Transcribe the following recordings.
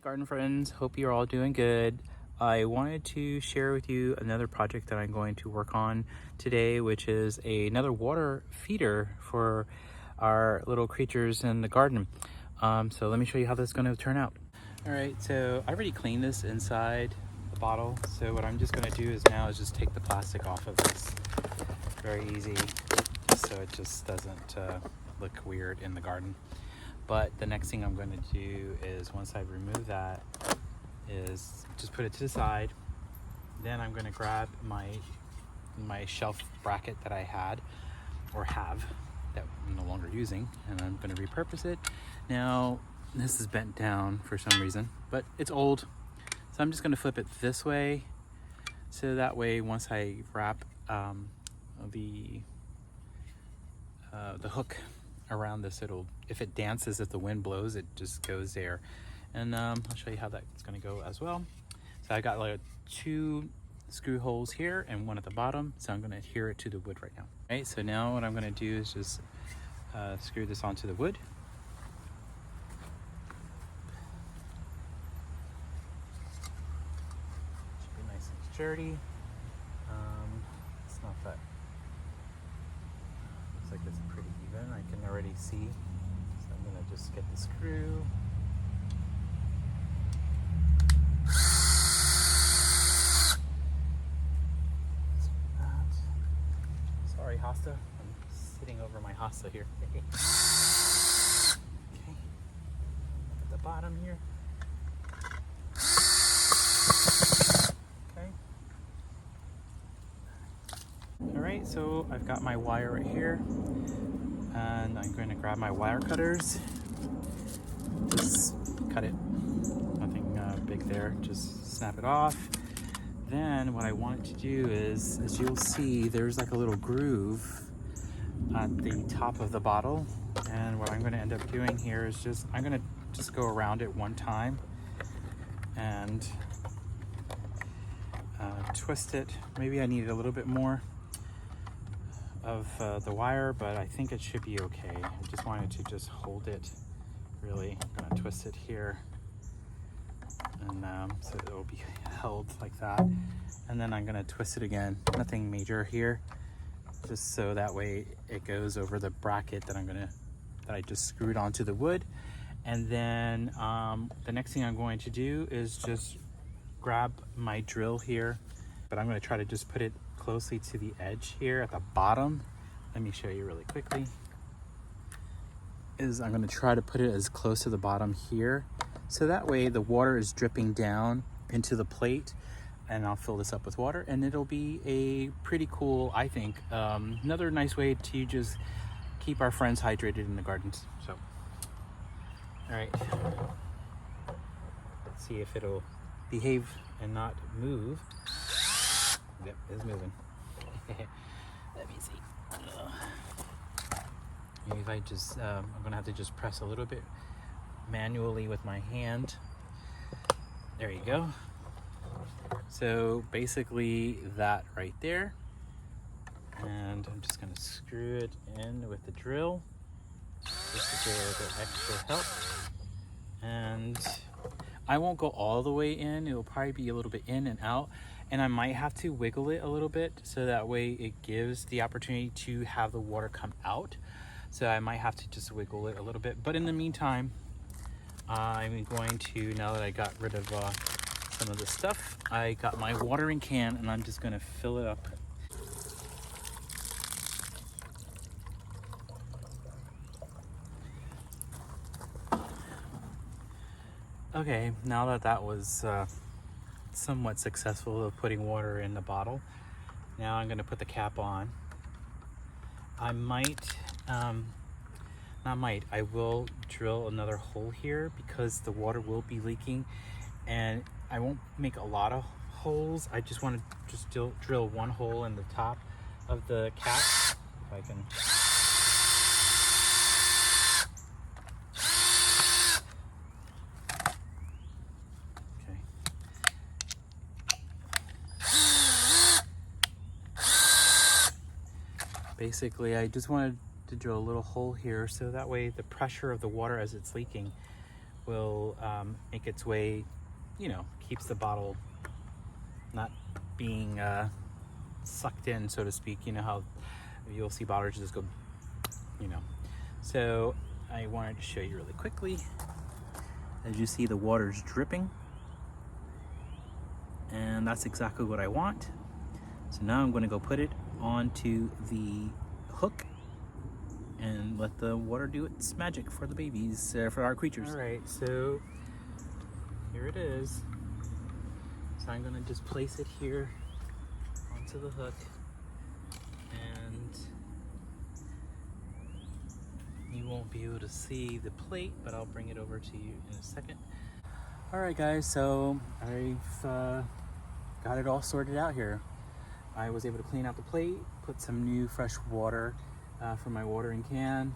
Garden friends, hope you're all doing good. I wanted to share with you another project that I'm going to work on today, which is another water feeder for our little creatures in the garden. So let me show you how this is going to turn out. All right, so I already cleaned this inside the bottle. So what I'm just going to do is just take the plastic off of this. Very easy, just so it just doesn't look weird in the garden. But the next thing I'm going to do is, once I remove that, is just put it to the side. Then I'm going to grab my shelf bracket that I had or have that I'm no longer using, and I'm going to repurpose it. Now this is bent down for some reason, but it's old, so I'm just going to flip it this way, so that way once I wrap the hook around this, if it dances, if the wind blows, it just goes there. And I'll show you how that's going to go as well. So I got like 2 screw holes here and 1 at the bottom, so I'm going to adhere it to the wood right now. All right, so now what I'm going to do is just screw this onto the wood. Should be nice and sturdy. It's not that, looks like it's pretty even, I can already see. So I'm going to just get the screw. Sorry, Hosta. I'm sitting over my Hosta here. Okay. At the bottom here. Okay. Alright, so I've got my wire right here. And I'm going to grab my wire cutters. Just cut it. Nothing big there. Just snap it off. Then what I want it to do is, as you'll see, there's like a little groove at the top of the bottle. And what I'm going to end up doing here is I'm going to just go around it one time and twist it. Maybe I need a little bit more of the wire, but I think it should be okay. I just wanted to just hold it really. I'm going to twist it here. And so it will be held like that, and then I'm going to twist it again. Nothing major here, just so that way it goes over the bracket that I just screwed onto the wood. And then the next thing I'm going to do is just grab my drill here, but I'm going to try to just put it closely to the edge here at the bottom. Let me show you really quickly. I'm going to try to put it as close to the bottom here, so that way the water is dripping down into the plate, and I'll fill this up with water, and it'll be a pretty cool, I think, another nice way to just keep our friends hydrated in the gardens. So, all right, let's see if it'll behave and not move. Yep, it's moving. Let me see. Maybe if I just, I'm gonna have to just press a little bit manually with my hand. There you go. So basically that right there. And I'm just gonna screw it in with the drill, just to give it a little bit extra help. And I won't go all the way in. It'll probably be a little bit in and out. And I might have to wiggle it a little bit, so that way it gives the opportunity to have the water come out. So I might have to just wiggle it a little bit. But in the meantime, I'm going to, now that I got rid of some of the stuff, I got my watering can, and I'm just going to fill it up. Okay, now that that was somewhat successful of putting water in the bottle, now I'm going to put the cap on. I will drill another hole here, because the water will be leaking, and I won't make a lot of holes. I just want to just drill one hole in the top of the cap, if I can. Basically, I just wanted to drill a little hole here, so that way the pressure of the water as it's leaking will make its way, you know, keeps the bottle not being sucked in, so to speak. You know how you'll see bottles just go, you know. So I wanted to show you really quickly. As you see, the water's dripping, and that's exactly what I want. So now I'm going to go put it onto the hook and let the water do its magic for the babies, for our creatures. All right, so here it is. So I'm going to just place it here onto the hook, and you won't be able to see the plate, but I'll bring it over to you in a second. All right, guys, so I've got it all sorted out here. I was able to clean out the plate, put some new fresh water from my watering can,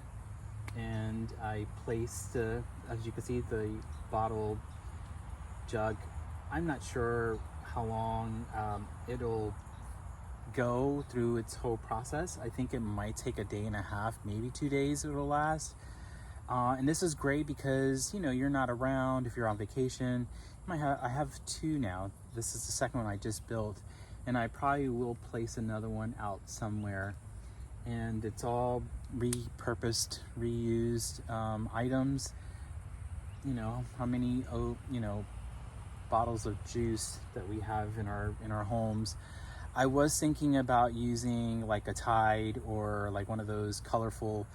and I placed, as you can see, the bottle jug. I'm not sure how long it'll go through its whole process. I think it might take a day and a half, maybe 2 days it'll last. And this is great because, you know, you're not around. If you're on vacation, I have two now. This is the second one I just built, and I probably will place another one out somewhere. And it's all repurposed, reused items. You know, how many, you know, bottles of juice that we have in our homes. I was thinking about using like a Tide or like one of those colorful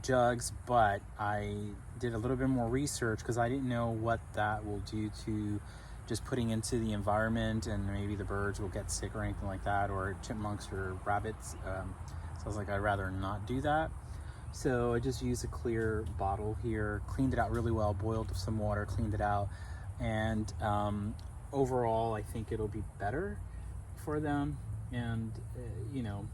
jugs, but I did a little bit more research because I didn't know what that will do to just putting into the environment, and maybe the birds will get sick or anything like that, or chipmunks or rabbits. So I was like, I'd rather not do that. So I just used a clear bottle here, cleaned it out really well, boiled some water, cleaned it out, and overall I think it'll be better for them, and you know,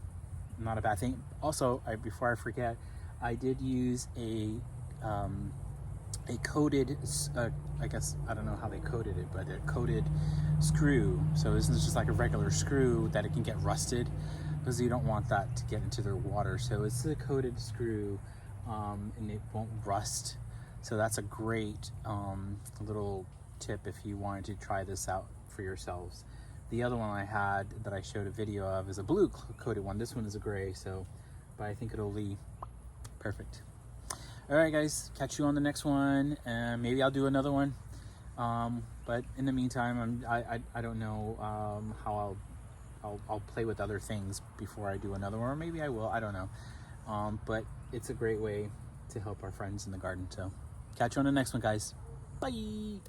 not a bad thing. Also, before I forget, I did use a coated, I guess, I don't know how they coated it, but a coated screw. So this is just like a regular screw that it can get rusted, because you don't want that to get into their water. So it's a coated screw, and it won't rust. So that's a great little tip if you wanted to try this out for yourselves. The other one I had that I showed a video of is a blue coated one. This one is a gray, so, but I think it'll be perfect. All right, guys, catch you on the next one, and maybe I'll do another one. But in the meantime, I don't know how I'll play with other things before I do another one, or maybe I will. I don't know. But it's a great way to help our friends in the garden. So catch you on the next one, guys. Bye.